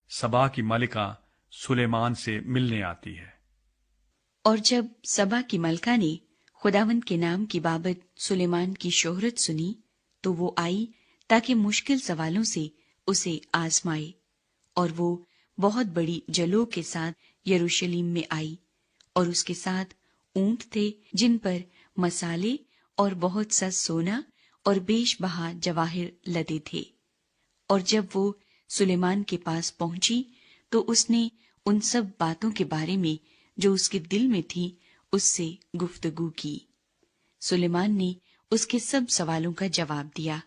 सबा की मलिका सुलेमान से मिलने आती है। और जब सबा की मलका ने खुदावंद के नाम की बाबत सुलेमान की शोहरत सुनी तो वो आई ताकि मुश्किल सवालों से उसे आजमाए। और वो बहुत बड़ी जलों के साथ यरूशलेम में आई, और उसके साथ ऊंट थे जिन पर मसाले और बहुत सा सोना और बेशबहा जवाहिर लदे थे। और जब वो सुलेमान के पास पहुंची तो उसने उन सब बातों के बारे में जो उसके दिल में थी उससे गुफ्तगू की। सुलेमान ने उसके सब सवालों का जवाब दिया।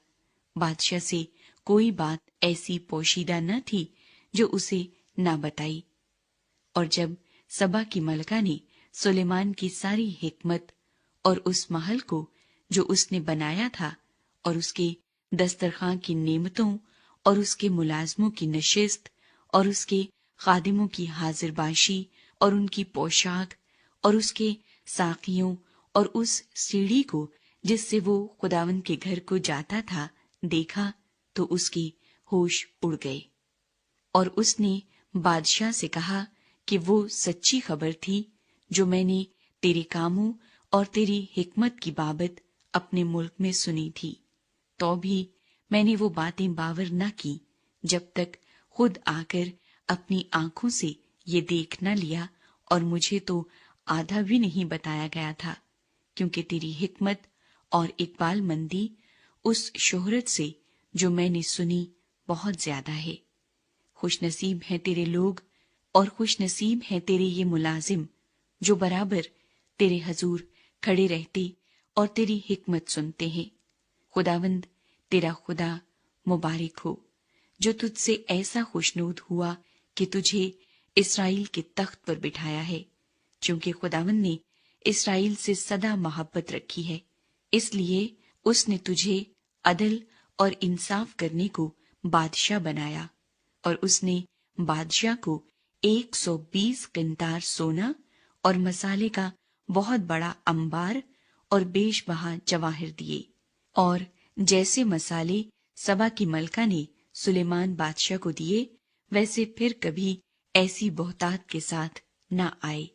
बादशाह से कोई बात ऐसी पोशीदा न थी जो उसे ना बताई। और जब सबा की मलका ने सुलेमान की सारी हिकमत और उस महल को जो उसने बनाया था और उसके दस्तरखां की नेमतों और उसके मुलाजमों की नशिस्त और उसके खादिमों की हाजिरबाशी और उनकी पोशाक और उसके साकियों और उस सीढ़ी को जिससे वो खुदावंद के घर को जाता था देखा तो उसके होश उड़ गए। और उसने बादशाह से कहा कि वो सच्ची खबर थी जो मैंने तेरे कामों और तेरी हिकमत की बाबत अपने मुल्क में सुनी थी। तो भी मैंने वो बातें बावर न की जब तक खुद आकर अपनी आंखों से ये देख न लिया, और मुझे तो आधा भी नहीं बताया गया था, क्योंकि तेरी हिकमत और इकबाल मंदी उस शोहरत से जो मैंने सुनी बहुत ज्यादा है। खुशनसीब हैं तेरे लोग और खुशनसीब हैं तेरे ये मुलाजिम जो बराबर तेरे हजूर खड़े रहते और तेरी हिकमत सुनते हैं। खुदावंद तेरा खुदा मुबारक हो जो तुझसे ऐसा खुशनूद हुआ कि तुझे इस्राएल के तख्त पर बिठाया है, क्योंकि खुदावंद ने इस्राएल से सदा मोहब्बत रखी है, इसलिए उसने तुझे अदल और इंसाफ करने को बादशाह बनाया। और उसने बादशाह को 120 किंतार सोना और मसाले का बहुत बड़ा अंबार और बेशबहा जवाहिर दिए। और जैसे मसाले सबा की मलका ने सुलेमान बादशाह को दिए, वैसे फिर कभी ऐसी बहुतात के साथ न आए।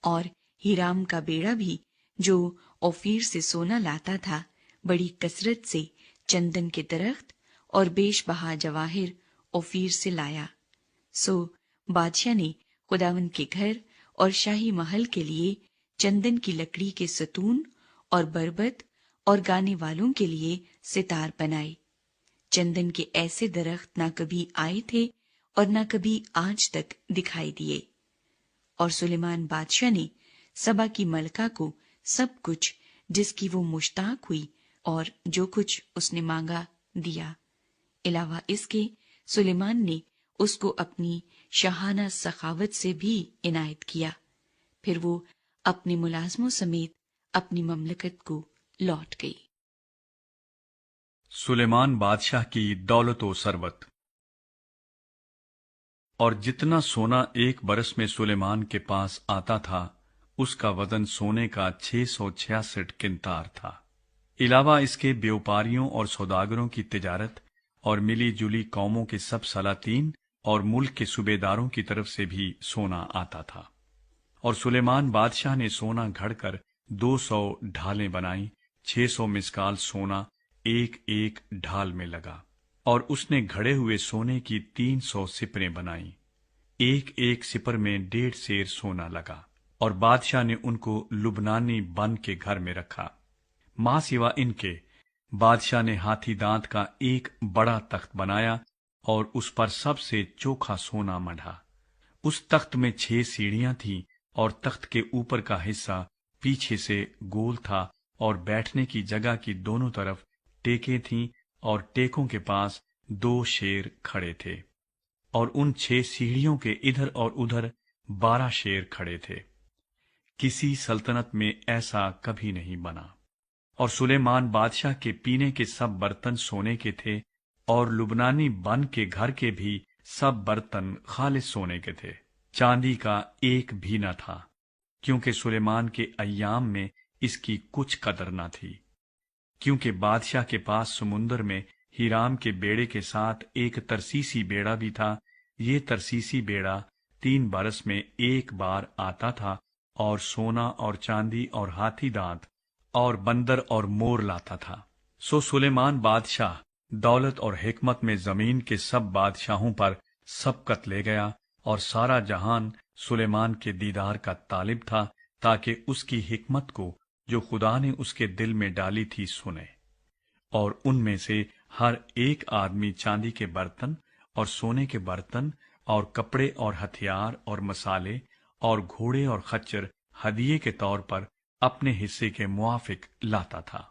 और हीराम का बेड़ा भी जो ओफीर से सोना लाता था, बड़ी कसरत से चंदन के दरख्त और बेशबहा जवाहिर ओफीर से लाया। सो बादशाह ने खुदावंद के घर और शाही महल के लिए चंदन की लकड़ी के सतून और बरबत और गाने वालों के लिए सितार बनाए। चंदन के ऐसे दरख्त न कभी आए थे और न कभी आज तक दिखाई दिए। और सुलेमान बादशाह ने सबा की मलका को सब कुछ जिसकी वो मुश्ताक हुई और जो कुछ उसने मांगा दिया। अलावा इसके सुलेमान ने उसको अपनी शाहाना सखावत से भी इनायत किया। फिर वो अपने मुलाजमों समेत अपनी ममलकत को लौट गई। सुलेमान बादशाह की दौलत व सरवत। और जितना सोना एक बरस में सुलेमान के पास आता था, उसका वजन सोने का 666 किंतार था। इलावा इसके व्यापारियों और सौदागरों की तिजारत और मिली जुली कौमों के सब सलातीन और मुल्क के सूबेदारों की तरफ से भी सोना आता था। और सुलेमान बादशाह ने सोना घड़कर 200 ढालें बनाई। 600 मिसकाल सोना एक एक ढाल में लगा। और उसने घड़े हुए सोने की 300 सिपरें बनाई। एक एक सिपर में 1.5 सेर सोना लगा। और बादशाह ने उनको लुबनानी बन के घर में रखा। मां सिवा इनके बादशाह ने हाथी दांत का एक बड़ा तख्त बनाया और उस पर सबसे चोखा सोना मढ़ा। उस तख्त में 6 सीढ़ियां थीं और तख्त के ऊपर का हिस्सा पीछे से गोल था और बैठने की जगह की दोनों तरफ टेकें थीं और टेकों के पास 2 शेर खड़े थे। और उन 6 सीढ़ियों के इधर और उधर 12 शेर खड़े थे। किसी सल्तनत में ऐसा कभी नहीं बना। और सुलेमान बादशाह के पीने के सब बर्तन सोने के थे और लुबनानी बन के घर के भी सब बर्तन खालिस सोने के थे। चांदी का एक भी न था, क्योंकि सुलेमान के अय्याम में इसकी कुछ कदर न थी। क्योंकि बादशाह के पास समुंदर में हीराम के बेड़े के साथ एक तरसीसी बेड़ा भी था, یہ ترسیسی بیڑا 3 برس میں ایک بار آتا تھا اور سونا اور چاندی اور ہاتھی دانت اور بندر اور مور لاتا تھا۔ سو سلیمان بادشاہ دولت اور حکمت میں زمین کے سب بادشاہوں پر سبقت لے گیا، اور سارا جہان سلیمان کے دیدار کا طالب تھا تاکہ اس کی حکمت کو جو خدا نے اس کے دل میں ڈالی تھی سنے۔ اور ان میں سے ہر ایک آدمی چاندی کے برتن اور سونے کے برتن اور کپڑے اور ہتھیار اور مسالے اور گھوڑے اور خچر ہدیے کے طور پر اپنے حصے کے موافق لاتا تھا۔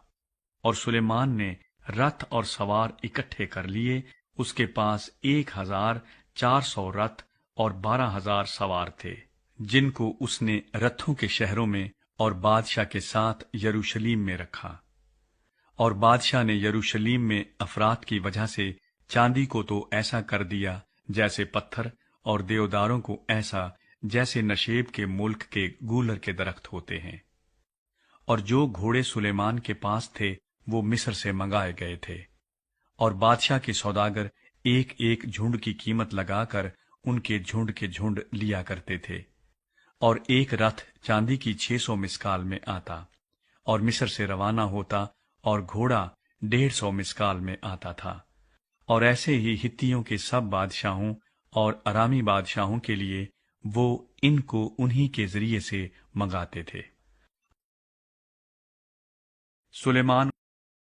اور سلیمان نے رتھ اور سوار اکٹھے کر لیے، اس کے پاس 1400 رتھ اور 12,000 سوار تھے، جن کو اس نے رتھوں کے شہروں میں اور بادشاہ کے ساتھ یروشلیم میں رکھا۔ اور بادشاہ نے یروشلیم میں افراط کی وجہ سے چاندی کو تو ایسا کر دیا جیسے پتھر، اور دیوداروں کو ایسا جیسے نشیب کے ملک کے گولر کے درخت ہوتے ہیں۔ اور جو گھوڑے سلیمان کے پاس تھے وہ مصر سے منگائے گئے تھے، اور بادشاہ کے سوداگر ایک ایک جھنڈ کی قیمت لگا کر ان کے جھنڈ لیا کرتے تھے۔ اور ایک رتھ چاندی کی 600 مسکال میں آتا، اور مصر سے روانہ ہوتا، اور گھوڑا 150 مسکال میں آتا تھا۔ اور ایسے ہی ہتیوں کے سب بادشاہوں اور ارامی بادشاہوں کے لیے وہ ان کو انہی کے ذریعے سے منگاتے تھے۔ سلیمان